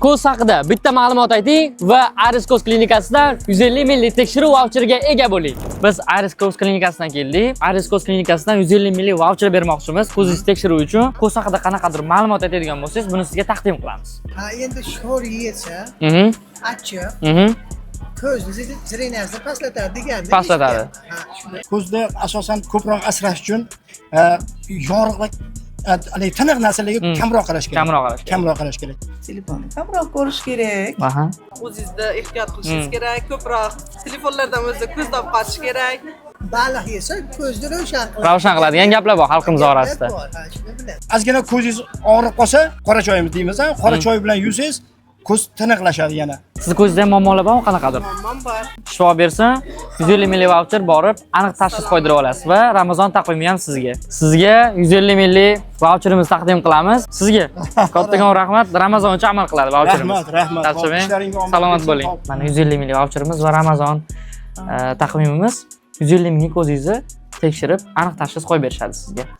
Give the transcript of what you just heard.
ko'z haqida bitta ma'lumot ayting va Aris ko'z klinikasidan 150 ml tekshiruv voucheriga ega bo'ling. Biz Aris ko'z klinikasidan keldik. Aris ko'z klinikasidan 150 ml voucher bermoqchimiz ko'zingizni tekshiruv uchun. Ko'z haqida qanaqadir ma'lumot aytadigan bo'lsangiz, buni sizga taqdim qilamiz. Ha, endi sho'r yesa, achchiq, ko'zni zreniyasini pastlatadi deganda. Pastlatadi. Ha, shunday. Ko'zni asosan ko'proq asrash uchun yorug'lik, tiniq narsalarga kamroq qarash kerak. Kamroq qarash kerak. Telefonni kamroq ko'rish kerak. Aha. O'zingizda ehtiyot qilishingiz kerak. Ko'proq telefonlardan o'zida ko'zni olib qochish kerak. Baliq yesa ko'zni ravshan qiladi. Ravshan qiladigan gaplar bor xalqimiz orasida. Ha, shuni biladi. Ozgina ko'zingiz og'rib qolsa, qora choyimiz deymiz, qora choy bilan yuvsangiz, ko'z tiniqlashadi yana. Siz ko'zingizda muammolar bormi qanaqadir? Muammom bor. Shifo bersin, 150 ml voucher borib, aniq tashxis qo'ydirib olasiz va Ramazon taqvimi ham sizga. Sizga 150 ml voucherimiz taqdim qilamiz. Sizga kattakon rahmat. Ramazon uchun amal qiladi voucherimiz. Rahmat. Salomat bo'ling. Mana 150 ml voucherimiz va Ramazon taqvimimiz 150 ming ko'zingizni tekshirib, aniq tashxis qo'yib berishadi sizga.